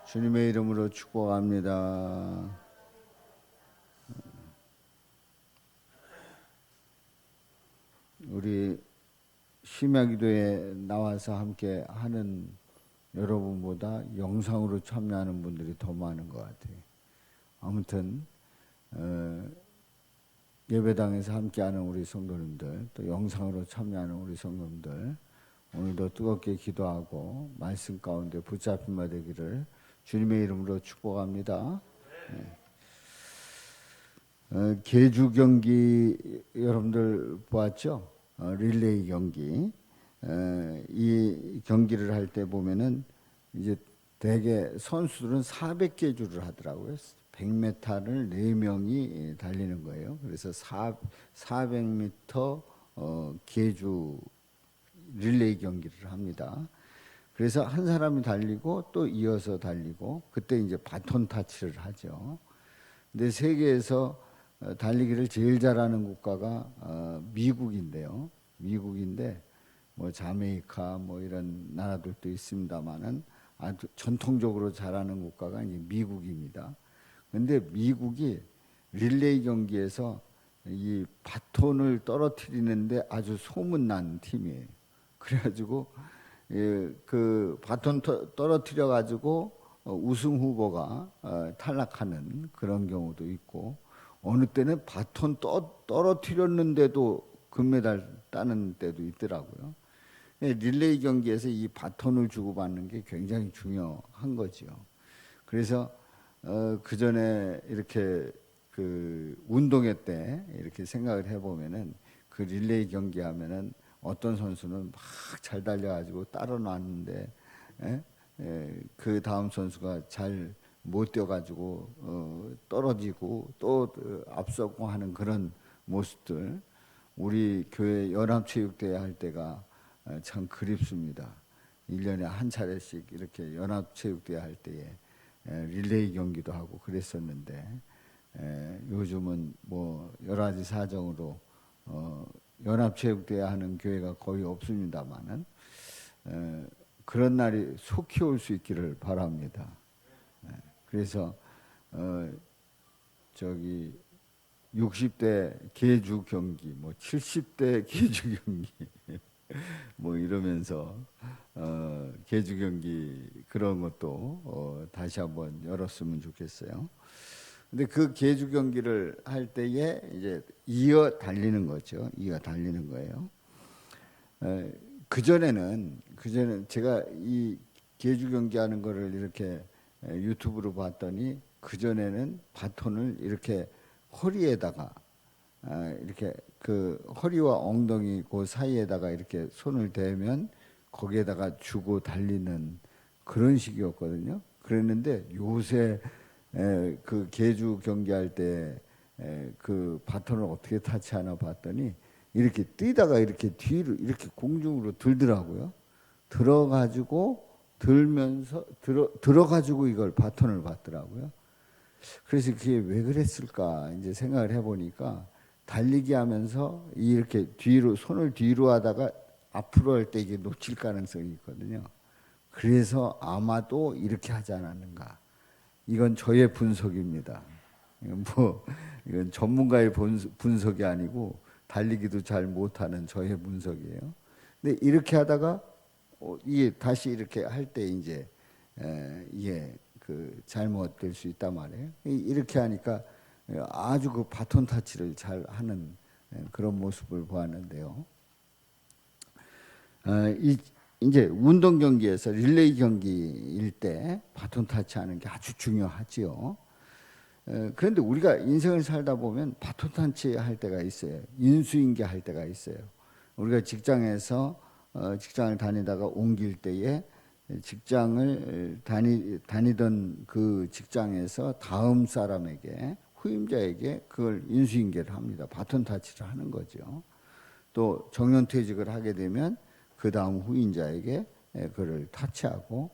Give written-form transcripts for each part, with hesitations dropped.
주님의 이름으로 축복합니다. 우리 심야기도에 나와서 함께 하는 여러분보다 영상으로 참여하는 분들이 더 많은 것 같아요. 아무튼 예배당에서 함께하는 우리 성도님들, 또 영상으로 참여하는 우리 성도님들, 오늘도 뜨겁게 기도하고 말씀 가운데 붙잡힌 바 되기를 주님의 이름으로 축복합니다. 계주 경기 여러분들 보았죠? 릴레이 경기. 이 경기를 할 때 보면은 이제 대개 선수들은 400계주를 하더라고요. 100m를 4명이 달리는 거예요. 그래서 400m 계주 릴레이 경기를 합니다. 그래서 한 사람이 달리고 또 이어서 달리고 그때 이제 바톤 타치를 하죠. 근데 세계에서 달리기를 제일 잘하는 국가가 미국인데요. 미국인데 뭐 자메이카 뭐 이런 나라들도 있습니다만은 아주 전통적으로 잘하는 국가가 이제 미국입니다. 근데 미국이 릴레이 경기에서 이 바톤을 떨어뜨리는데 아주 소문난 팀이에요. 그래가지고 그 바톤 떨어뜨려 가지고 우승 후보가 탈락하는 그런 경우도 있고, 어느 때는 바톤 떨어뜨렸는데도 금메달 따는 때도 있더라고요. 릴레이 경기에서 이 바톤을 주고받는 게 굉장히 중요한 거죠. 그래서 그 전에 이렇게 그 운동회 때 이렇게 생각을 해보면은 그 릴레이 경기 하면은 어떤 선수는 막 잘 달려가지고 따라 놨는데 그 다음 선수가 잘 못 뛰어가지고 떨어지고 또 앞서고 하는 그런 모습들, 우리 교회 연합체육대회 할 때가 참 그립습니다. 1년에 한 차례씩 이렇게 연합체육대회 할 때에 릴레이 경기도 하고 그랬었는데, 요즘은 뭐 여러 가지 사정으로 연합체육대회 하는 교회가 거의 없습니다만은 그런 날이 속히 올 수 있기를 바랍니다. 그래서 저기 60대 계주 경기, 뭐 70대 계주 경기 뭐 이러면서 계주 경기 그런 것도 다시 한번 열었으면 좋겠어요. 근데 그 계주 경기를 할 때에 이제 이어 달리는 거죠. 이어 달리는 거예요. 그전에는 제가 이 계주 경기 하는 거를 이렇게 유튜브로 봤더니, 그전에는 바톤을 이렇게 허리에다가 이렇게 그 허리와 엉덩이 그 사이에다가 이렇게 손을 대면 거기에다가 주고 달리는 그런 식이었거든요. 그랬는데 요새 그 계주 경기할 때 그 바톤을 어떻게 타치하나 봤더니 이렇게 뛰다가 이렇게 뒤로 이렇게 공중으로 들더라고요. 들어가지고 들면서 들어가지고 이걸 바톤을 받더라고요. 그래서 그게 왜 그랬을까 이제 생각을 해보니까, 달리기 하면서 이렇게 뒤로 손을 뒤로 하다가 앞으로 할 때 이게 놓칠 가능성이 있거든요. 그래서 아마도 이렇게 하지 않았는가. 이건 저의 분석입니다. 이건 전문가의 분석이 아니고 달리기도 잘 못하는 저의 분석이에요. 근데 이렇게 하다가 이게 다시 이렇게 할 때 이제 이게 그 잘못될 수 있단 말이에요. 이렇게 하니까 아주 그 바톤 타치를 잘 하는 그런 모습을 보았는데요. 이제 운동 경기에서 릴레이 경기일 때 바톤 타치하는 게 아주 중요하지요. 그런데 우리가 인생을 살다 보면 바톤 타치 할 때가 있어요. 인수인계 할 때가 있어요. 우리가 직장에서 직장을 다니다가 옮길 때에 직장을 다니던 그 직장에서 다음 사람에게, 후임자에게 그걸 인수인계를 합니다. 바톤 타치를 하는 거죠. 또 정년퇴직을 하게 되면 그 다음 후임자에게 그를 타치하고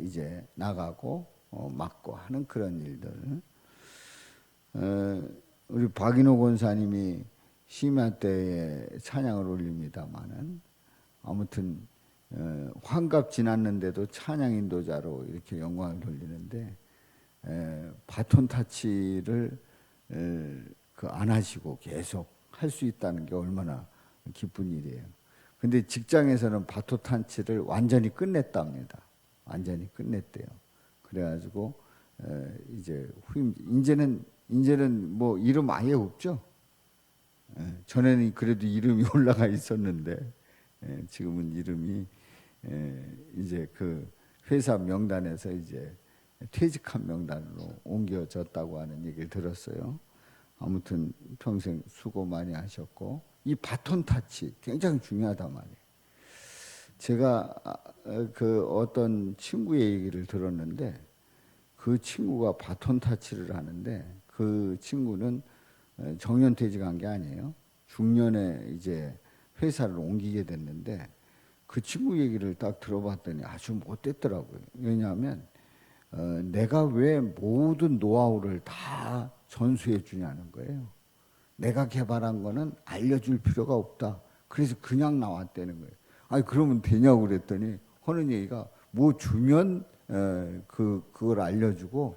이제 나가고 맡고 하는 그런 일들. 우리 박인호 권사님이 심야 때에 찬양을 올립니다마는, 아무튼 환갑 지났는데도 찬양 인도자로 이렇게 영광을 돌리는데 바톤 타치를 안 하시고 계속 할 수 있다는 게 얼마나 기쁜 일이에요. 근데 직장에서는 바톤 타치를 완전히 끝냈답니다. 완전히 끝냈대요. 그래가지고 이제 후임 이제는 뭐 이름 아예 없죠. 전에는 그래도 이름이 올라가 있었는데 지금은 이름이 이제 그 회사 명단에서 이제 퇴직한 명단으로 옮겨졌다고 하는 얘기를 들었어요. 아무튼 평생 수고 많이 하셨고 이 바톤 타치 굉장히 중요하단 말이에요. 제가 그 어떤 친구의 얘기를 들었는데 그 친구가 바톤 타치를 하는데 그 친구는 정년퇴직한 게 아니에요. 중년에 이제 회사를 옮기게 됐는데 그 친구 얘기를 딱 들어봤더니 아주 못됐더라고요. 왜냐하면 내가 왜 모든 노하우를 다 전수해 주냐는 거예요. 내가 개발한 거는 알려줄 필요가 없다. 그래서 그냥 나왔다는 거예요. 아니 그러면 되냐고 그랬더니 하는 얘기가 뭐 주면 그걸 알려주고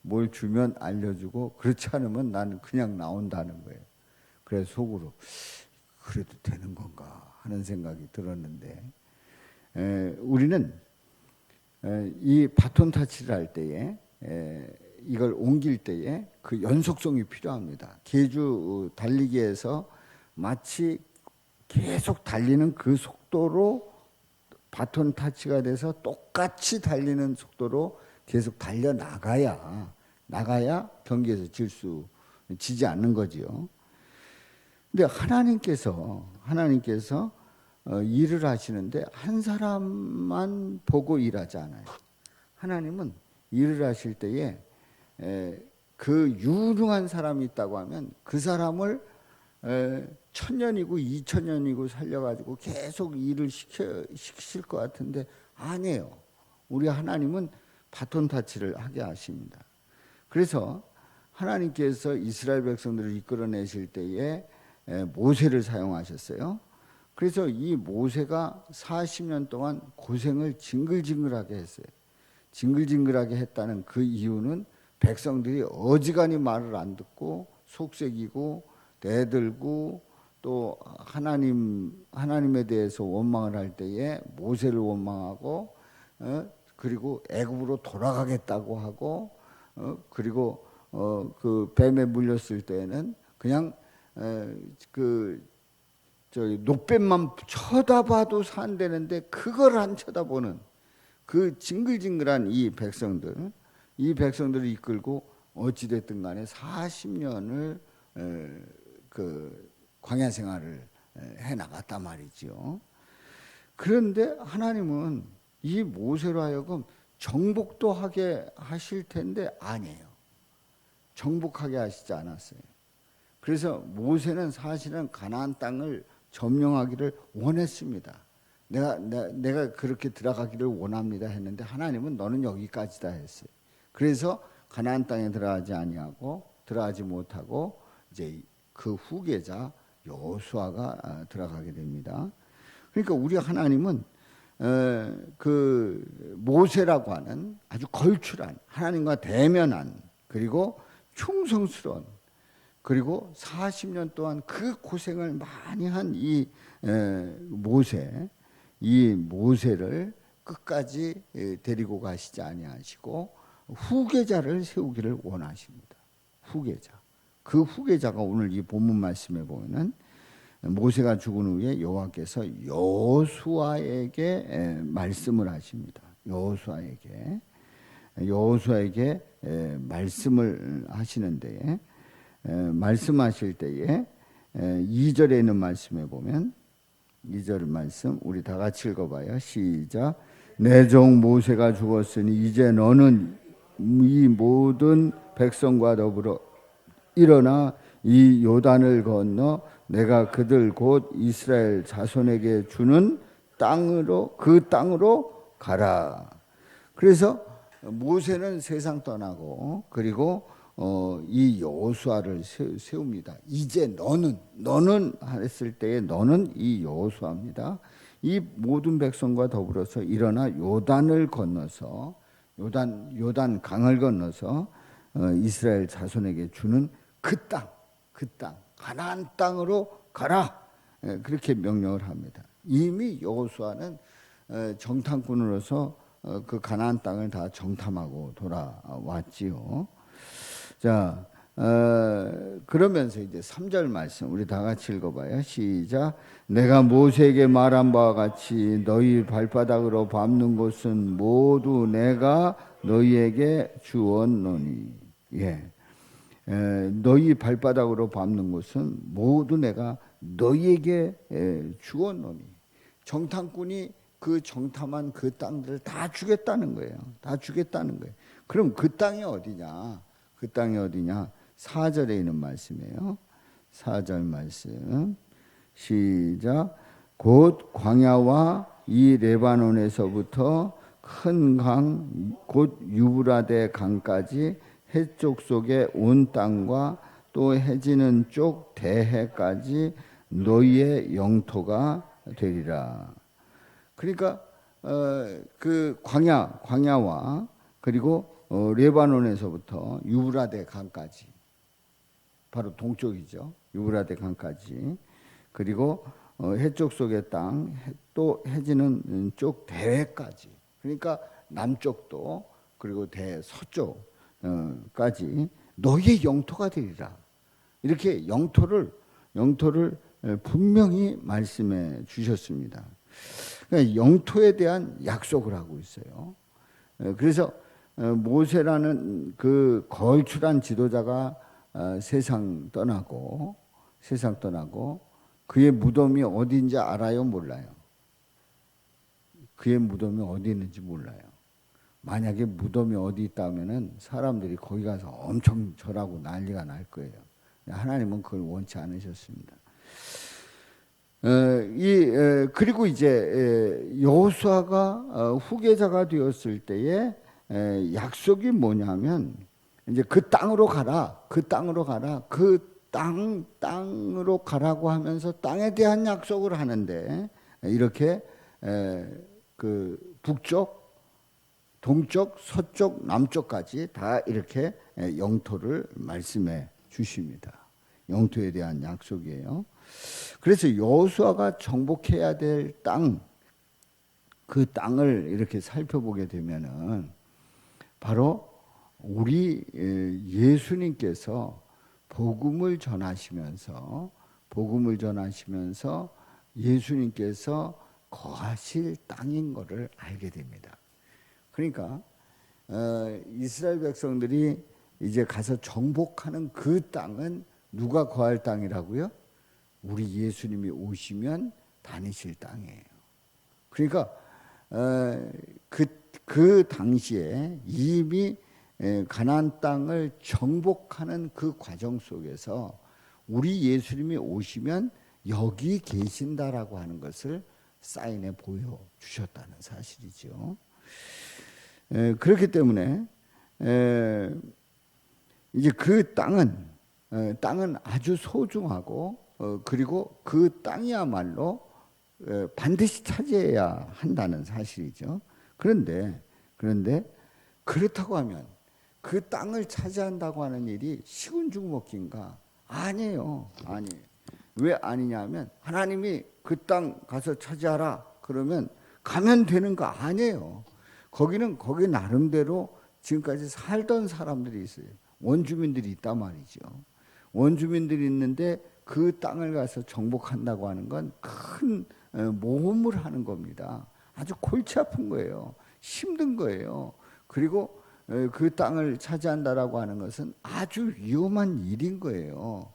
뭘 주면 알려주고 그렇지 않으면 나는 그냥 나온다는 거예요. 그래서 속으로 그래도 되는 건가 하는 생각이 들었는데 우리는 이 바톤 타치를 할 때에 이걸 옮길 때에 그 연속성이 필요합니다. 계주 달리기에서 마치 계속 달리는 그 속도로 바톤 타치가 돼서 똑같이 달리는 속도로 계속 달려 나가야 경기에서 지지 않는 거지요. 근데 하나님께서 일을 하시는데 한 사람만 보고 일하지 않아요. 하나님은 일을 하실 때에 그 유능한 사람이 있다고 하면 그 사람을 1000년이고 2000년이고 살려가지고 계속 일을 시키실 것 같은데 아니에요. 우리 하나님은 바톤 타치를 하게 하십니다. 그래서 하나님께서 이스라엘 백성들을 이끌어내실 때에 모세를 사용하셨어요. 그래서 이 모세가 40년 동안 고생을 징글징글하게 했어요. 징글징글하게 했다는 그 이유는 백성들이 어지간히 말을 안 듣고 속색이고 대들고 또 하나님에 대해서 원망을 할 때에 모세를 원망하고 그리고 애굽으로 돌아가겠다고 하고 그리고 그 뱀에 물렸을 때에는 그냥 노뱀만 쳐다봐도 산다는데 그걸 안 쳐다보는 그 징글징글한 이 백성들을 이끌고 어찌됐든 간에 40년을 그 광야 생활을 해 나갔단 말이죠. 그런데 하나님은 이 모세로 하여금 정복도 하게 하실 텐데 아니에요. 정복하게 하시지 않았어요. 그래서 모세는 사실은 가나안 땅을 점령하기를 원했습니다. 내가 그렇게 들어가기를 원합니다 했는데 하나님은 너는 여기까지다 했어요. 그래서 가나안 땅에 들어가지 못하고 이제 그 후계자 여호수아가 들어가게 됩니다. 그러니까 우리 하나님은 그 모세라고 하는 아주 걸출한 하나님과 대면한 그리고 충성스러운 그리고 40년 동안 그 고생을 많이 한 이 모세를 끝까지 데리고 가시지 아니하시고 후계자를 세우기를 원하십니다. 후계자. 그 후계자가 오늘 이 본문 말씀에 보면은 모세가 죽은 후에 여호와께서 여호수아에게 말씀을 하십니다. 여호수아에게 말씀을 하시는데 말씀하실 때에 2절에 있는 말씀에 보면 2절 말씀 우리 다 같이 읽어봐요. 시작. 내 종 모세가 죽었으니 이제 너는 이 모든 백성과 더불어 일어나 이 요단을 건너 내가 그들 곧 이스라엘 자손에게 주는 그 땅으로 가라. 그래서 모세는 세상 떠나고 그리고 이 여호수아를 세웁니다. 이제 너는 했을 때에 너는 이 여호수아입니다. 이 모든 백성과 더불어서 일어나 요단을 건너서 요단 강을 건너서 이스라엘 자손에게 주는 그 땅 가나안 땅으로 가라. 그렇게 명령을 합니다. 이미 여호수아는 정탐꾼으로서 그 가나안 땅을 다 정탐하고 돌아왔지요. 자, 그러면서 이제 3절 말씀 우리 다 같이 읽어봐요. 시작. 내가 모세에게 말한 바와 같이 너희 발바닥으로 밟는 곳은 모두 내가 너희에게 주었노니. 예. 너희 발바닥으로 밟는 곳은 모두 내가 너희에게 주었노니. 정탐꾼이 그 정탐한 그 땅들을 다 주겠다는 거예요. 다 주겠다는 거예요. 그럼 그 땅이 어디냐? 그 땅이 어디냐? 4절에 있는 말씀이에요. 4절 말씀 시작. 곧 광야와 이 레바논에서부터 큰 강 곧 유브라데 강까지 해쪽 속에 온 땅과 또 해지는 쪽 대해까지 너희의 영토가 되리라. 그러니까 그 광야와 그리고 레바논에서부터 유브라데 강까지, 바로 동쪽이죠. 유브라데 강까지, 그리고 해쪽 속의 땅, 또 해지는 쪽 대해까지, 그러니까 남쪽도 그리고 서쪽까지 너희의 영토가 되리라. 이렇게 영토를 분명히 말씀해 주셨습니다. 그러니까 영토에 대한 약속을 하고 있어요. 그래서 모세라는 그 거울출한 지도자가 세상 떠나고 그의 무덤이 어디인지 알아요? 몰라요? 그의 무덤이 어디 있는지 몰라요. 만약에 무덤이 어디 있다면은 사람들이 거기 가서 엄청 절하고 난리가 날 거예요. 하나님은 그걸 원치 않으셨습니다. 그리고 이제 여호수아가 후계자가 되었을 때에 약속이 뭐냐면 이제 그 땅으로 가라. 그 땅으로 가라고 하면서 땅에 대한 약속을 하는데 이렇게 그 북쪽, 동쪽, 서쪽, 남쪽까지 다 이렇게 영토를 말씀해 주십니다. 영토에 대한 약속이에요. 그래서 여호수아가 정복해야 될 땅, 그 땅을 이렇게 살펴보게 되면은 바로 우리 예수님께서 복음을 전하시면서 예수님께서 거하실 땅인 것을 알게 됩니다. 그러니까 이스라엘 백성들이 이제 가서 정복하는 그 땅은 누가 거할 땅이라고요? 우리 예수님이 오시면 다니실 땅이에요. 그러니까 그 당시에 이미 가나안 땅을 정복하는 그 과정 속에서 우리 예수님이 오시면 여기 계신다라고 하는 것을 사인해 보여주셨다는 사실이죠. 그렇기 때문에 이제 그 땅은 아주 소중하고 그리고 그 땅이야말로 반드시 차지해야 한다는 사실이죠. 그런데 그렇다고 하면 그 땅을 차지한다고 하는 일이 쉬운 죽먹기인가? 아니에요. 왜 아니냐면 하나님이 그 땅 가서 차지하라 그러면 가면 되는 거 아니에요. 거기는 거기 나름대로 지금까지 살던 사람들이 있어요. 원주민들이 있단 말이죠. 원주민들이 있는데 그 땅을 가서 정복한다고 하는 건 큰 모험을 하는 겁니다. 아주 골치 아픈 거예요. 힘든 거예요. 그리고 그 땅을 차지한다라고 하는 것은 아주 위험한 일인 거예요.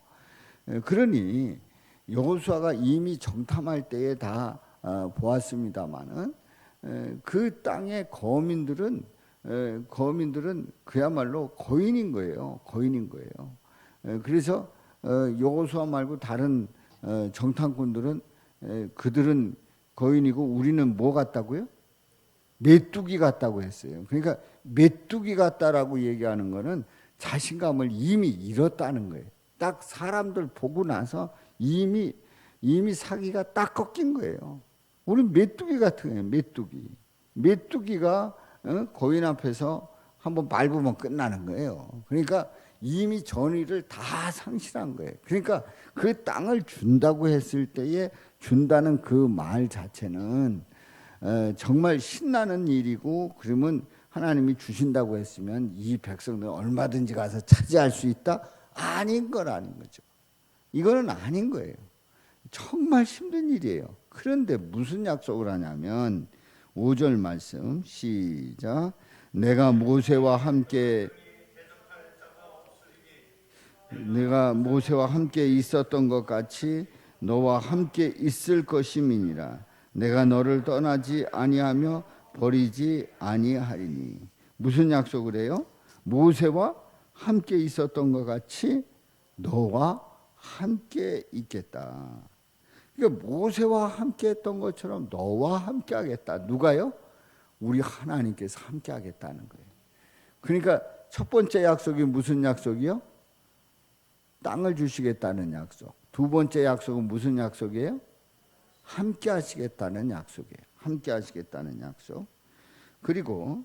그러니 여호수아가 이미 정탐할 때에 다 보았습니다마는 그 땅의 거민들은 그야말로 거인인 거예요. 그래서 여호수아 말고 다른 정탐꾼들은 그들은 거인이고 우리는 뭐 같다고요? 메뚜기 같다고 했어요. 그러니까 메뚜기 같다라고 얘기하는 거는 자신감을 이미 잃었다는 거예요. 딱 사람들 보고 나서 이미 사기가 딱 꺾인 거예요. 우리 메뚜기 같은 거예요. 메뚜기가 거인 앞에서 한번 밟으면 끝나는 거예요. 그러니까 이미 전의를 다 상실한 거예요. 그러니까 그 땅을 준다고 했을 때에 준다는 그 말 자체는 정말 신나는 일이고, 그러면 하나님이 주신다고 했으면 이 백성들 얼마든지 가서 차지할 수 있다? 아닌 거라는 거죠. 이거는 아닌 거예요. 정말 힘든 일이에요. 그런데 무슨 약속을 하냐면 5절 말씀 시작. 내가 모세와 함께 있었던 것 같이 너와 함께 있을 것임이니라. 내가 너를 떠나지 아니하며 버리지 아니하리니. 무슨 약속을 해요? 모세와 함께 있었던 것 같이 너와 함께 있겠다. 그러니까 모세와 함께 했던 것처럼 너와 함께 하겠다. 누가요? 우리 하나님께서 함께 하겠다는 거예요. 그러니까 첫 번째 약속이 무슨 약속이요? 땅을 주시겠다는 약속. 두 번째 약속은 무슨 약속이에요? 함께 하시겠다는 약속이에요. 함께 하시겠다는 약속. 그리고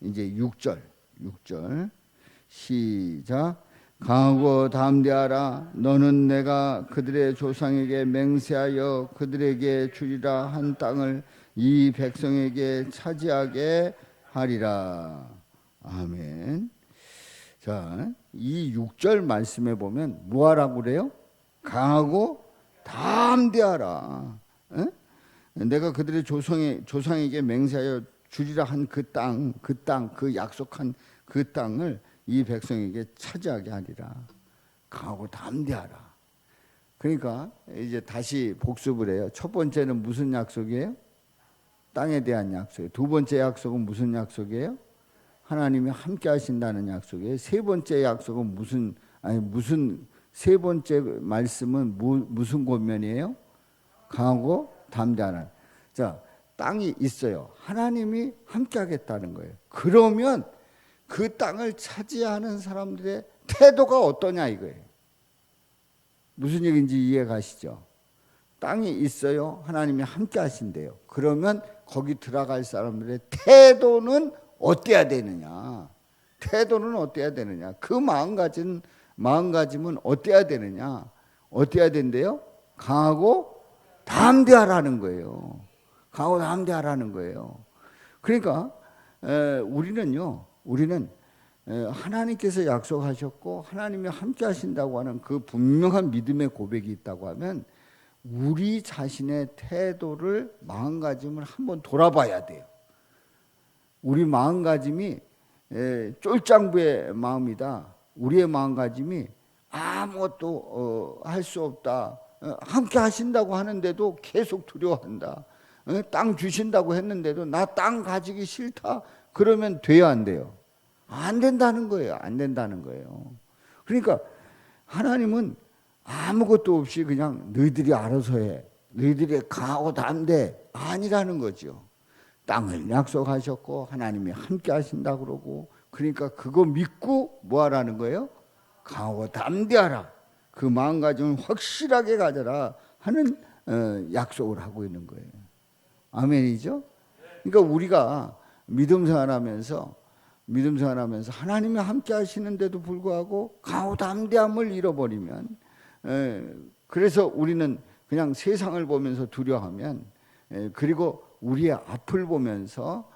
이제 6절 시작. 강하고 담대하라. 너는 내가 그들의 조상에게 맹세하여 그들에게 주리라 한 땅을 이 백성에게 차지하게 하리라. 아멘. 자, 이 6절 말씀에 보면 뭐하라고 그래요? 강하고 담대하라. 에? 내가 그들의 조상에게 맹세하여 주리라 한 그 약속한 그 땅을 이 백성에게 차지하게 하리라. 강하고 담대하라. 그러니까 이제 다시 복습을 해요. 첫 번째는 무슨 약속이에요? 땅에 대한 약속이에요. 두 번째 약속은 무슨 약속이에요? 하나님이 함께 하신다는 약속이에요. 세 번째 약속은 세 번째 말씀은 무슨 권면이에요? 강하고 담대하라. 자, 땅이 있어요. 하나님이 함께 하겠다는 거예요. 그러면 그 땅을 차지하는 사람들의 태도가 어떠냐 이거예요. 무슨 얘기인지 이해가시죠? 땅이 있어요. 하나님이 함께 하신대요. 그러면 거기 들어갈 사람들의 태도는 어때야 되느냐? 태도는 어때야 되느냐? 그 마음가짐은 어때야 되느냐? 어때야 된대요? 강하고 담대하라는 거예요. 강하고 담대하라는 거예요. 그러니까 우리는 하나님께서 약속하셨고 하나님이 함께 하신다고 하는 그 분명한 믿음의 고백이 있다고 하면 우리 자신의 태도를, 마음가짐을 한번 돌아봐야 돼요. 우리 마음가짐이 쫄장부의 마음이다. 우리의 마음가짐이 아무것도 할 수 없다. 함께 하신다고 하는데도 계속 두려워한다. 땅 주신다고 했는데도 나 땅 가지기 싫다. 그러면 돼요, 안 돼요? 안 된다는 거예요. 안 된다는 거예요. 그러니까 하나님은 아무것도 없이 그냥 너희들이 알아서 해. 너희들이 강하고 담대 아니라는 거죠. 땅을 약속하셨고 하나님이 함께 하신다고 그러고, 그러니까 그거 믿고 뭐 하라는 거예요? 강하고 담대하라. 그 마음가짐을 확실하게 가져라 하는 약속을 하고 있는 거예요. 아멘이죠? 그러니까 우리가 믿음 생활하면서 하나님이 함께 하시는데도 불구하고 강하고 담대함을 잃어버리면, 그래서 우리는 그냥 세상을 보면서 두려워하면, 그리고 우리의 앞을 보면서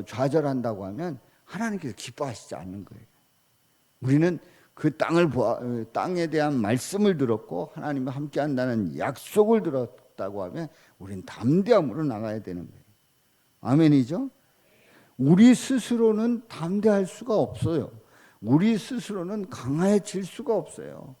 좌절한다고 하면 하나님께서 기뻐하시지 않는 거예요. 우리는 그 땅에 대한 말씀을 들었고 하나님이 함께 한다는 약속을 들었다고 하면 우리는 담대함으로 나가야 되는 거예요. 아멘이죠? 우리 스스로는 담대할 수가 없어요. 우리 스스로는 강해질 수가 없어요.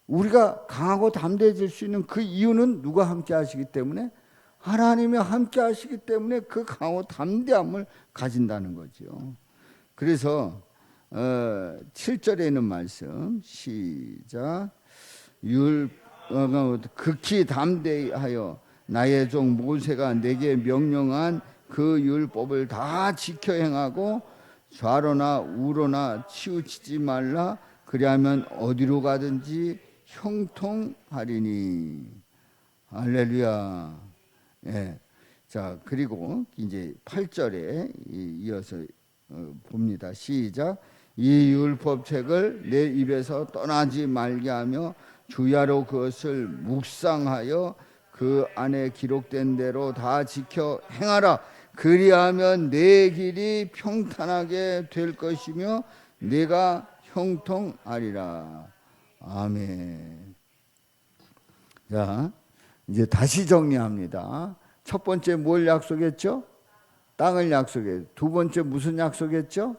우리가 강하고 담대해질 수 있는 그 이유는 누가 함께 하시기 때문에? 하나님이 함께 하시기 때문에 그 강하고 담대함을 가진다는 거죠. 그래서 7절에 있는 말씀 시작. 극히 담대하여 나의 종 모세가 내게 명령한 그 율법을 다 지켜 행하고 좌로나 우로나 치우치지 말라. 그리하면 어디로 가든지 형통하리니. 할렐루야. 예. 자, 그리고 이제 8절에 이어서 봅니다. 시작. 이 율법책을 내 입에서 떠나지 말게 하며 주야로 그것을 묵상하여 그 안에 기록된 대로 다 지켜 행하라. 그리하면 내 길이 평탄하게 될 것이며 내가 형통하리라. 아멘. 자, 이제 다시 정리합니다. 첫 번째 뭘 약속했죠? 땅을 약속했죠. 두 번째 무슨 약속했죠?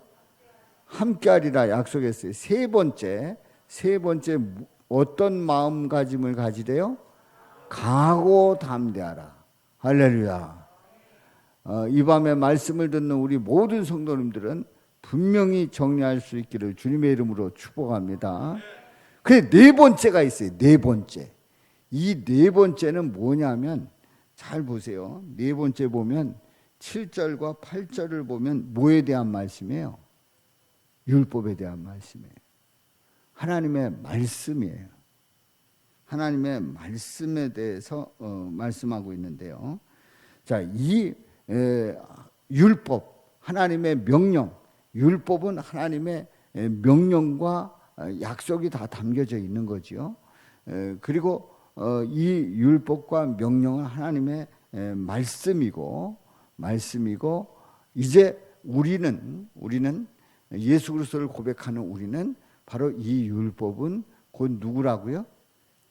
함께하리라 약속했어요. 세 번째 어떤 마음가짐을 가지래요? 강하고 담대하라. 할렐루야. 이 밤에 말씀을 듣는 우리 모든 성도님들은 분명히 정리할 수 있기를 주님의 이름으로 축복합니다. 그래, 네 번째가 있어요. 네 번째. 이 네 번째는 뭐냐면, 잘 보세요. 네 번째 보면 7절과 8절을 보면 뭐에 대한 말씀이에요? 율법에 대한 말씀이에요. 하나님의 말씀이에요. 하나님의 말씀에 대해서 말씀하고 있는데요. 자, 이 율법, 하나님의 명령, 율법은 하나님의 명령과 약속이 다 담겨져 있는 거지요. 그리고 이 율법과 명령은 하나님의 말씀이고 이제 우리는 예수 그리스도를 고백하는 우리는 바로 이 율법은 곧 누구라고요?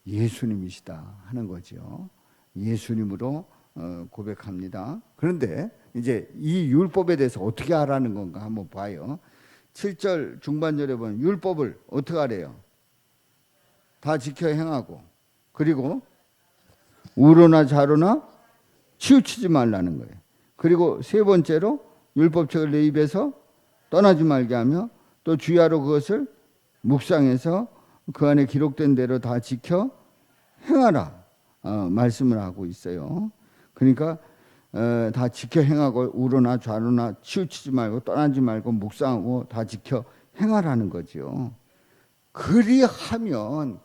예수님이시다 하는 거죠. 예수님으로 고백합니다. 그런데 이제 이 율법에 대해서 어떻게 하라는 건가 한번 봐요. 7절 중반절에 보면 율법을 어떻게 하래요? 다 지켜 행하고, 그리고 우로나 좌로나 치우치지 말라는 거예요. 그리고 세 번째로 율법책을 내 입에서 떠나지 말게 하며 또 주야로 그것을 묵상해서 그 안에 기록된 대로 다 지켜 행하라 말씀을 하고 있어요. 그러니까 다 지켜 행하고 우로나 좌로나 치우치지 말고 떠나지 말고 묵상하고 다 지켜 행하라는 거죠. 그리하면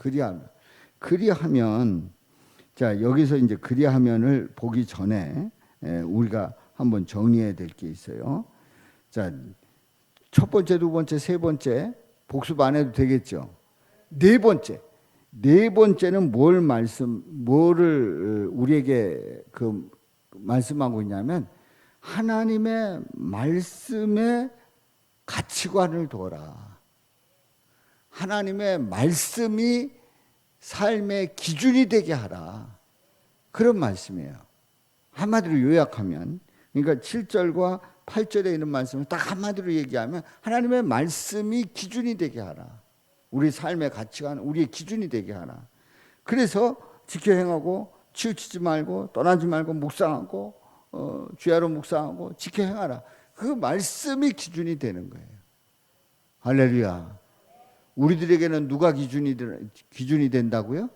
자, 여기서 이제 그리하면을 보기 전에 우리가 한번 정리해야 될 게 있어요. 자, 첫 번째, 두 번째, 세 번째 복습 안 해도 되겠죠. 네 번째는 뭐를 우리에게 말씀하고 있냐면 하나님의 말씀의 가치관을 둬라. 하나님의 말씀이 삶의 기준이 되게 하라. 그런 말씀이에요. 한마디로 요약하면, 그러니까 7절과 8절에 있는 말씀을 딱 한마디로 얘기하면 하나님의 말씀이 기준이 되게 하라. 우리 삶의 가치관, 우리의 기준이 되게 하라. 그래서 지켜 행하고 치우치지 말고 떠나지 말고 묵상하고 주야로 묵상하고 지켜 행하라. 그 말씀이 기준이 되는 거예요. 할렐루야. 우리들에게는 누가 기준이 된다고요?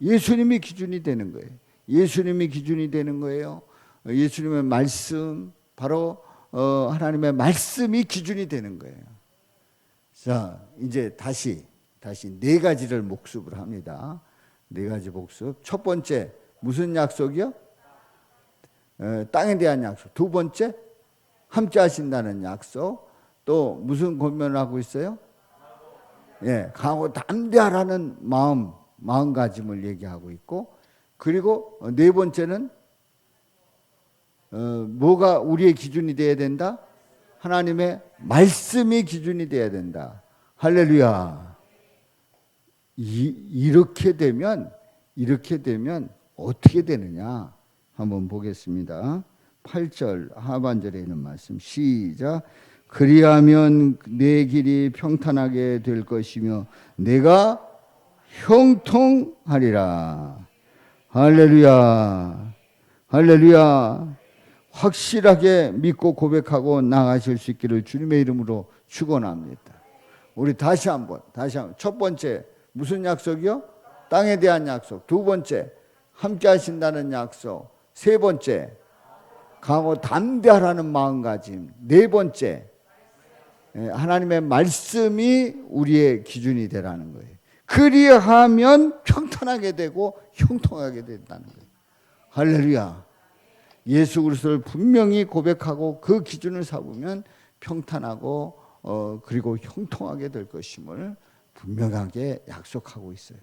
예수님이 기준이 되는 거예요. 예수님이 기준이 되는 거예요. 예수님의 말씀, 바로 하나님의 말씀이 기준이 되는 거예요. 자, 이제 다시 네 가지를 복습을 합니다. 네 가지 복습. 첫 번째, 무슨 약속이요? 땅에 대한 약속. 두 번째, 함께 하신다는 약속. 또 무슨 권면을 하고 있어요? 강하고 담대하라는 마음가짐을 얘기하고 있고, 그리고 네 번째는 뭐가 우리의 기준이 되어야 된다? 하나님의 말씀이 기준이 되어야 된다. 할렐루야. 이렇게 되면 어떻게 되느냐 한번 보겠습니다. 8절 하반절에 있는 말씀 시작. 그리하면 내 길이 평탄하게 될 것이며 내가 형통하리라. 할렐루야. 할렐루야. 확실하게 믿고 고백하고 나가실 수 있기를 주님의 이름으로 축원합니다. 우리 다시 한번 첫 번째 무슨 약속이요? 땅에 대한 약속. 두 번째 함께 하신다는 약속. 세 번째 강하고 담대하라는 마음가짐. 네 번째 하나님의 말씀이 우리의 기준이 되라는 거예요. 그리하면 평탄하게 되고 형통하게 된다는 거예요. 할렐루야. 예수 그리스도를 분명히 고백하고 그 기준을 삼으면 평탄하고 그리고 형통하게 될 것임을 분명하게 약속하고 있어요.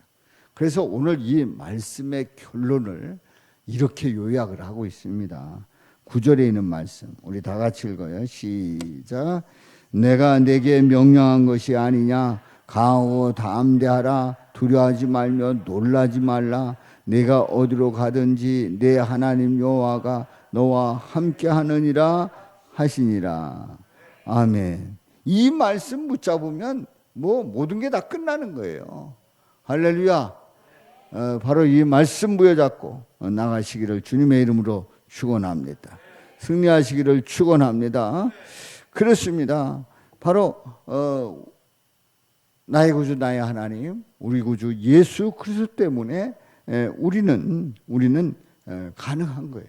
그래서 오늘 이 말씀의 결론을 이렇게 요약을 하고 있습니다. 9절에 있는 말씀 우리 다 같이 읽어요. 시작. 내가 내게 명령한 것이 아니냐. 강하고 담대하라. 두려워하지 말며 놀라지 말라. 내가 어디로 가든지 내 하나님 여호와가 너와 함께 하느니라 하시니라. 아멘. 이 말씀 붙잡으면 모든 게 다 끝나는 거예요. 할렐루야. 바로 이 말씀 부여잡고 나가시기를 주님의 이름으로 축원합니다. 승리하시기를 축원합니다. 그렇습니다. 바로 나의 구주 나의 하나님 우리 구주 예수 그리스도 때문에 우리는 가능한 거예요.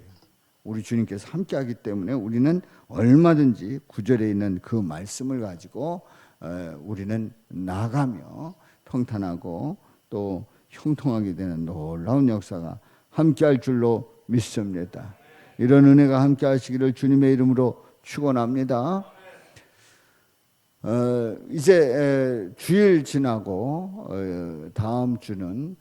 우리 주님께서 함께하기 때문에 우리는 얼마든지 9절에 있는 그 말씀을 가지고 우리는 나가며 평탄하고 또 형통하게 되는 놀라운 역사가 함께할 줄로 믿습니다. 이런 은혜가 함께하시기를 주님의 이름으로 축원합니다. 이제 주일 지나고 다음 주는